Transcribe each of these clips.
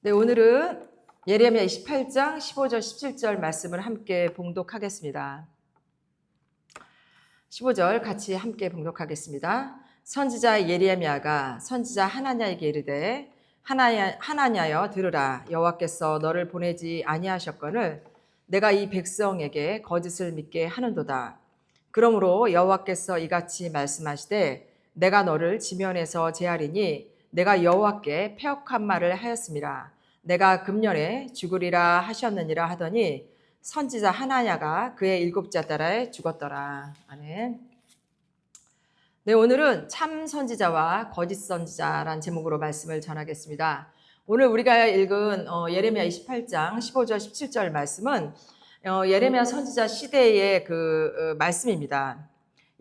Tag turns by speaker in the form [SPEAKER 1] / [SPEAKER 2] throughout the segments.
[SPEAKER 1] 네, 오늘은 예레미야 28장 15절 17절 말씀을 함께 봉독하겠습니다. 15절 같이 함께 봉독하겠습니다. 선지자 예레미야가 선지자 하나냐에게 이르되 하나냐여 들으라. 여호와께서 너를 보내지 아니하셨거늘 내가 이 백성에게 거짓을 믿게 하는도다. 그러므로 여호와께서 이같이 말씀하시되 내가 너를 지면에서 제하리니 내가 여호와께 패역한 말을 하였음이라. 내가 금년에 죽으리라 하셨느니라 하더니 선지자 하나냐가 그의 일곱째 달에 죽었더라. 아멘. 네, 오늘은 참 선지자와 거짓 선지자란 제목으로 말씀을 전하겠습니다. 오늘 우리가 읽은 예레미야 28장 15절 17절 말씀은 예레미야 선지자 시대의 말씀입니다.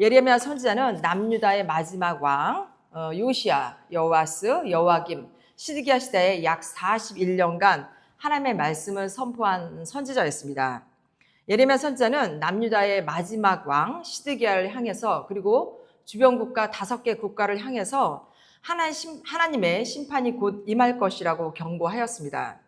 [SPEAKER 1] 예레미야 선지자는 남유다의 마지막 왕 요시야, 여호와스, 여호와김, 시드기야 시대에 약 41년간 하나님의 말씀을 선포한 선지자였습니다. 예레미야 선지자는 남유다의 마지막 왕 시드기야를 향해서 그리고 주변 국가 5개 국가를 향해서 하나님의 심판이 곧 임할 것이라고 경고하였습니다.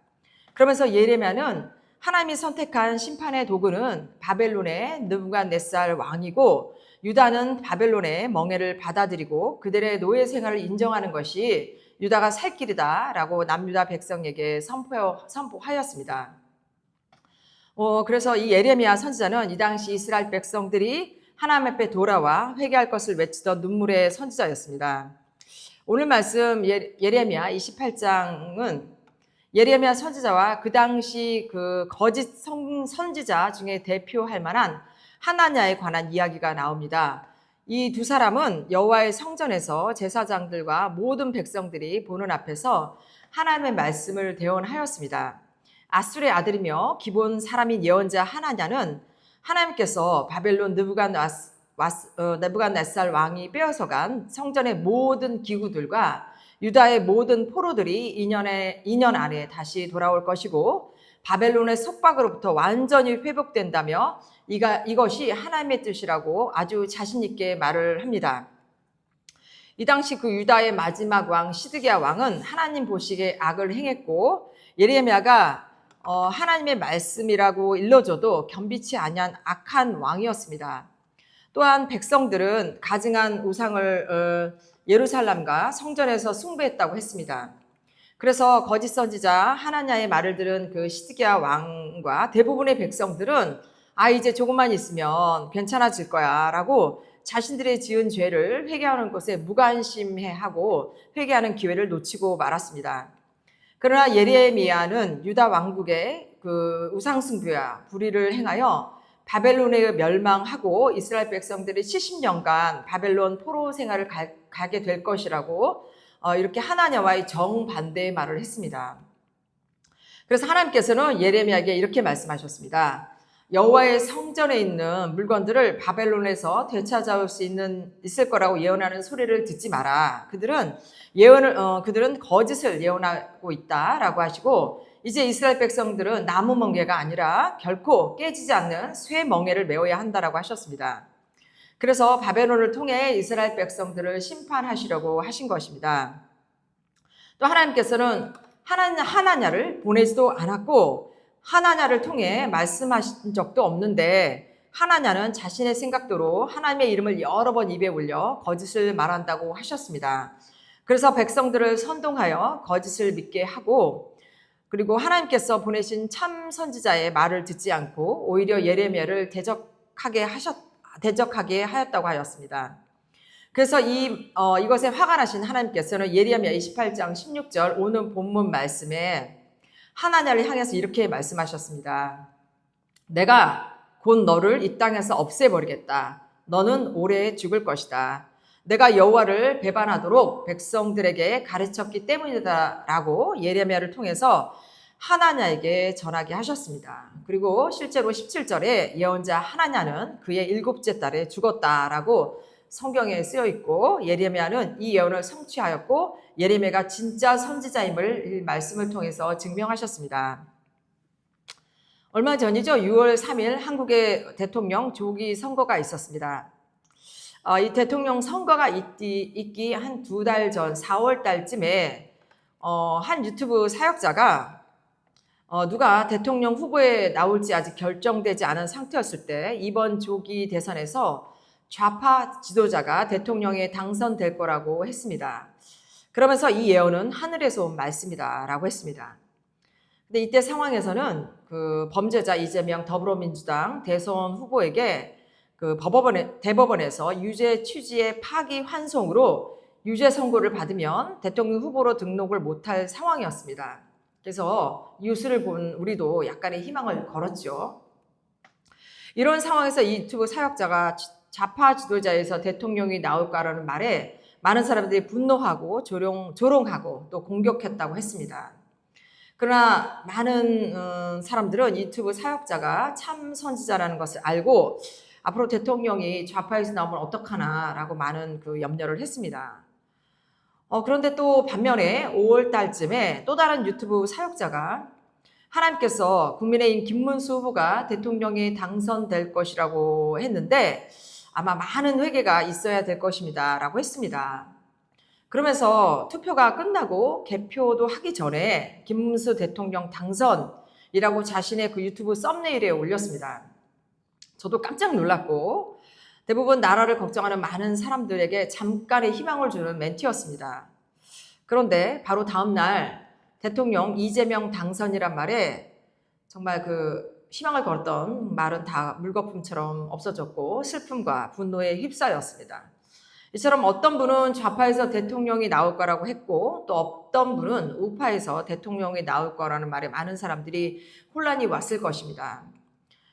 [SPEAKER 1] 그러면서 예레미야는 하나님이 선택한 심판의 도구는 바벨론의 느부갓네살 왕이고 유다는 바벨론의 멍에를 받아들이고 그들의 노예 생활을 인정하는 것이 유다가 살 길이다라고 남유다 백성에게 선포하였습니다. 그래서 이 예레미야 선지자는 이 당시 이스라엘 백성들이 하나님 앞에 돌아와 회개할 것을 외치던 눈물의 선지자였습니다. 오늘 말씀 예레미야 28장은 예레미야 선지자와 그 당시 거짓 선지자 중에 대표할 만한 하나냐에 관한 이야기가 나옵니다. 이 두 사람은 여호와의 성전에서 제사장들과 모든 백성들이 보는 앞에서 하나님의 말씀을 대언하였습니다. 아술의 아들이며 기본 사람인 예언자 하나냐는 하나님께서 바벨론 느부갓네살 왕이 빼앗아간 성전의 모든 기구들과 유다의 모든 포로들이 2년 안에 다시 돌아올 것이고 바벨론의 속박으로부터 완전히 회복된다며 이것이 하나님의 뜻이라고 아주 자신 있게 말을 합니다. 이 당시 유다의 마지막 왕 시드기야 왕은 하나님 보시기에 악을 행했고 예레미야가 하나님의 말씀이라고 일러줘도 겸비치 아니한 악한 왕이었습니다. 또한 백성들은 가증한 우상을 예루살렘과 성전에서 숭배했다고 했습니다. 그래서 거짓 선지자 하나냐의 말을 들은 시드기야 왕과 대부분의 백성들은 이제 조금만 있으면 괜찮아질 거야 라고 자신들의 지은 죄를 회개하는 것에 무관심해하고 회개하는 기회를 놓치고 말았습니다. 그러나 예레미야는 유다 왕국의 우상숭배와 불의를 행하여 바벨론에 멸망하고 이스라엘 백성들이 70년간 바벨론 포로 생활을 가게 될 것이라고 이렇게 하나냐와의 정반대의 말을 했습니다. 그래서 하나님께서는 예레미야에게 이렇게 말씀하셨습니다. 여호와의 성전에 있는 물건들을 바벨론에서 되찾아올 수 있을 거라고 예언하는 소리를 듣지 마라. 그들은 거짓을 예언하고 있다라고 하시고 이제 이스라엘 백성들은 나무 멍에가 아니라 결코 깨지지 않는 쇠 멍에를 메워야 한다라고 하셨습니다. 그래서 바벨론을 통해 이스라엘 백성들을 심판하시려고 하신 것입니다. 또 하나님께서는 하나냐를 보내지도 않았고 하나냐를 통해 말씀하신 적도 없는데 하나냐는 자신의 생각대로 하나님의 이름을 여러 번 입에 올려 거짓을 말한다고 하셨습니다. 그래서 백성들을 선동하여 거짓을 믿게 하고 그리고 하나님께서 보내신 참 선지자의 말을 듣지 않고 오히려 예레미야를 대적하게 하였다고 하였습니다. 그래서 이것에 화가 나신 하나님께서는 예레미야 28장 16절 오늘 본문 말씀에 하나냐를 향해서 이렇게 말씀하셨습니다. 내가 곧 너를 이 땅에서 없애버리겠다. 너는 오래 죽을 것이다. 내가 여호와를 배반하도록 백성들에게 가르쳤기 때문이다 라고 예레미야를 통해서 하나냐에게 전하게 하셨습니다. 그리고 실제로 17절에 예언자 하나냐는 그의 7째 달에 죽었다라고 성경에 쓰여 있고 예레미야는 이 예언을 성취하였고 예레미야가 진짜 선지자임을 이 말씀을 통해서 증명하셨습니다. 얼마 전이죠. 6월 3일 한국의 대통령 조기 선거가 있었습니다. 이 대통령 선거가 있기 한 2달 전 4월 달쯤에 한 유튜브 사역자가 누가 대통령 후보에 나올지 아직 결정되지 않은 상태였을 때 이번 조기 대선에서 좌파 지도자가 대통령에 당선될 거라고 했습니다. 그러면서 이 예언은 하늘에서 온 말씀이다라고 했습니다. 근데 이때 상황에서는 그 범죄자 이재명 더불어민주당 대선 후보에게 그 대법원에서 유죄 취지의 파기환송으로 유죄 선고를 받으면 대통령 후보로 등록을 못할 상황이었습니다. 그래서 뉴스를 본 우리도 약간의 희망을 걸었죠. 이런 상황에서 이 유튜브 사역자가 좌파 지도자에서 대통령이 나올까라는 말에 많은 사람들이 분노하고 조롱하고 또 공격했다고 했습니다. 그러나 많은 사람들은 유튜브 사역자가 참 선지자라는 것을 알고 앞으로 대통령이 좌파에서 나오면 어떡하나라고 많은 그 염려를 했습니다. 그런데 또 반면에 5월 달쯤에 또 다른 유튜브 사역자가 하나님께서 국민의힘 김문수 후보가 대통령에 당선될 것이라고 했는데 아마 많은 회개가 있어야 될 것입니다 라고 했습니다. 그러면서 투표가 끝나고 개표도 하기 전에 김문수 대통령 당선이라고 자신의 그 유튜브 썸네일에 올렸습니다. 저도 깜짝 놀랐고 대부분 나라를 걱정하는 많은 사람들에게 잠깐의 희망을 주는 멘트였습니다. 그런데 바로 다음 날 대통령 이재명 당선이란 말에 정말 그 희망을 걸었던 말은 다 물거품처럼 없어졌고 슬픔과 분노에 휩싸였습니다. 이처럼 어떤 분은 좌파에서 대통령이 나올 거라고 했고 또 어떤 분은 우파에서 대통령이 나올 거라는 말에 많은 사람들이 혼란이 왔을 것입니다.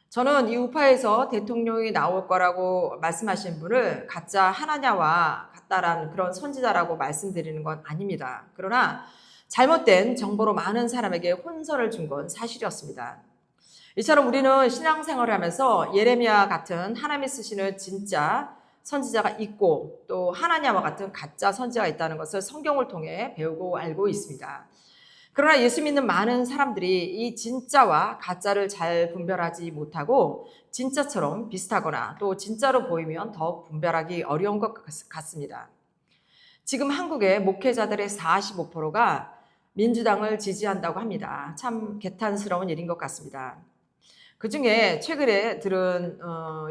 [SPEAKER 1] 저는 이 우파에서 대통령이 나올 거라고 말씀하신 분을 가짜 하나냐와 같다라는 그런 선지자라고 말씀드리는 건 아닙니다. 그러나 잘못된 정보로 많은 사람에게 혼선을 준 건 사실이었습니다. 이처럼 우리는 신앙생활을 하면서 예레미야 같은 하나님이 쓰시는 진짜 선지자가 있고 또 하나냐와 같은 가짜 선지자가 있다는 것을 성경을 통해 배우고 알고 있습니다. 그러나 예수 믿는 많은 사람들이 이 진짜와 가짜를 잘 분별하지 못하고 진짜처럼 비슷하거나 또 진짜로 보이면 더욱 분별하기 어려운 것 같습니다. 지금 한국의 목회자들의 45%가 민주당을 지지한다고 합니다. 참 개탄스러운 일인 것 같습니다. 그 중에 최근에 들은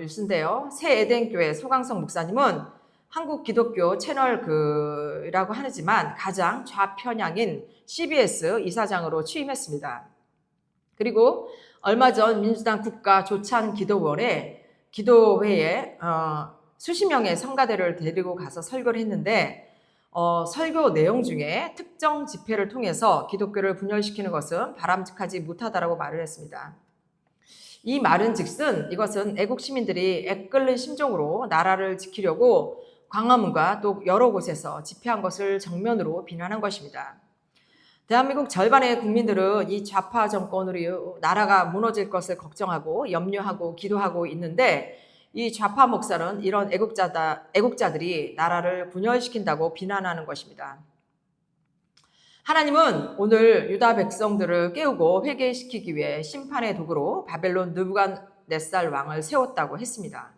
[SPEAKER 1] 뉴스인데요. 새 에덴교회 소강성 목사님은 한국 기독교 채널이라고 하지만 가장 좌편향인 CBS 이사장으로 취임했습니다. 그리고 얼마 전 민주당 국가조찬기도원에 기도회에 수십 명의 성가대를 데리고 가서 설교를 했는데 설교 내용 중에 특정 집회를 통해서 기독교를 분열시키는 것은 바람직하지 못하다라고 말을 했습니다. 이 말은 즉슨 이것은 애국 시민들이 애끓는 심정으로 나라를 지키려고 광화문과 또 여러 곳에서 집회한 것을 정면으로 비난한 것입니다. 대한민국 절반의 국민들은 이 좌파 정권으로 나라가 무너질 것을 걱정하고 염려하고 기도하고 있는데 이 좌파 목사는 이런 애국자들이 나라를 분열시킨다고 비난하는 것입니다. 하나님은 오늘 유다 백성들을 깨우고 회개시키기 위해 심판의 도구로 바벨론 느부갓네살 왕을 세웠다고 했습니다.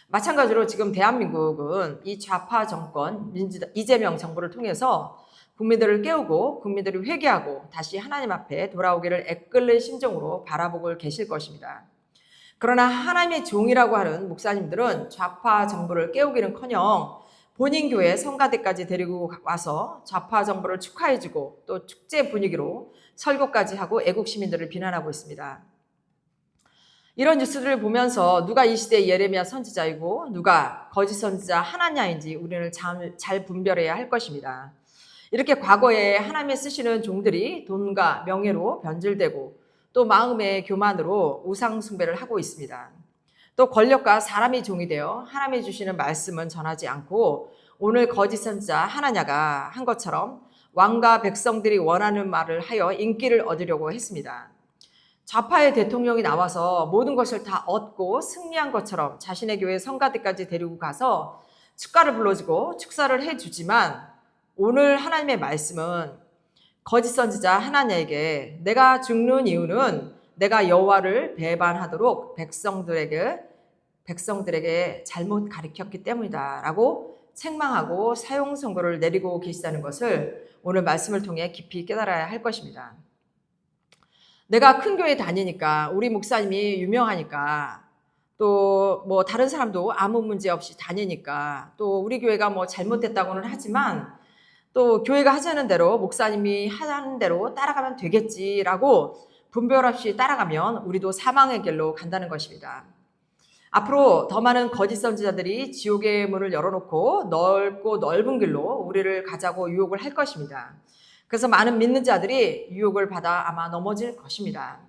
[SPEAKER 1] 마찬가지로 지금 대한민국은 이 좌파 정권 이재명 정부를 통해서 국민들을 깨우고 국민들이 회개하고 다시 하나님 앞에 돌아오기를 애끓는 심정으로 바라보고 계실 것입니다. 그러나 하나님의 종이라고 하는 목사님들은 좌파 정부를 깨우기는커녕 본인 교회 성가대까지 데리고 와서 좌파 정부를 축하해주고 또 축제 분위기로 설교까지 하고 애국 시민들을 비난하고 있습니다. 이런 뉴스들을 보면서 누가 이 시대의 예레미야 선지자이고 누가 거짓 선지자 하나냐인지 우리는 잘 분별해야 할 것입니다. 이렇게 과거에 하나님의 쓰시는 종들이 돈과 명예로 변질되고 또 마음의 교만으로 우상 숭배를 하고 있습니다. 또 권력과 사람이 종이 되어 하나님이 주시는 말씀은 전하지 않고 오늘 거짓 선지자 하나냐가 한 것처럼 왕과 백성들이 원하는 말을 하여 인기를 얻으려고 했습니다. 좌파의 대통령이 나와서 모든 것을 다 얻고 승리한 것처럼 자신의 교회 성가대까지 데리고 가서 축가를 불러주고 축사를 해주지만 오늘 하나님의 말씀은 거짓 선지자 하나냐에게 내가 죽는 이유는 내가 여호와를 배반하도록 백성들에게 잘못 가르쳤기 때문이다 라고 책망하고 사형 선고를 내리고 계시다는 것을 오늘 말씀을 통해 깊이 깨달아야 할 것입니다. 내가 큰 교회 다니니까, 우리 목사님이 유명하니까, 또 뭐 다른 사람도 아무 문제 없이 다니니까, 또 우리 교회가 뭐 잘못됐다고는 하지만 또 교회가 하자는 대로, 목사님이 하자는 대로 따라가면 되겠지라고 분별 없이 따라가면 우리도 사망의 길로 간다는 것입니다. 앞으로 더 많은 거짓 선지자들이 지옥의 문을 열어놓고 넓고 넓은 길로 우리를 가자고 유혹을 할 것입니다. 그래서 많은 믿는 자들이 유혹을 받아 아마 넘어질 것입니다.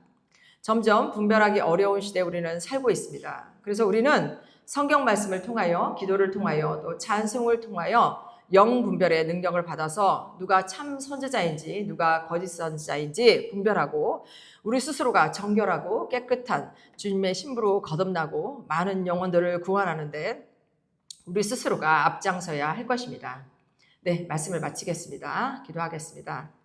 [SPEAKER 1] 점점 분별하기 어려운 시대에 우리는 살고 있습니다. 그래서 우리는 성경 말씀을 통하여, 기도를 통하여, 또 찬송을 통하여 영 분별의 능력을 받아서 누가 참 선지자인지 누가 거짓 선지자인지 분별하고 우리 스스로가 정결하고 깨끗한 주님의 신부로 거듭나고 많은 영혼들을 구원하는데 우리 스스로가 앞장서야 할 것입니다. 네, 말씀을 마치겠습니다. 기도하겠습니다.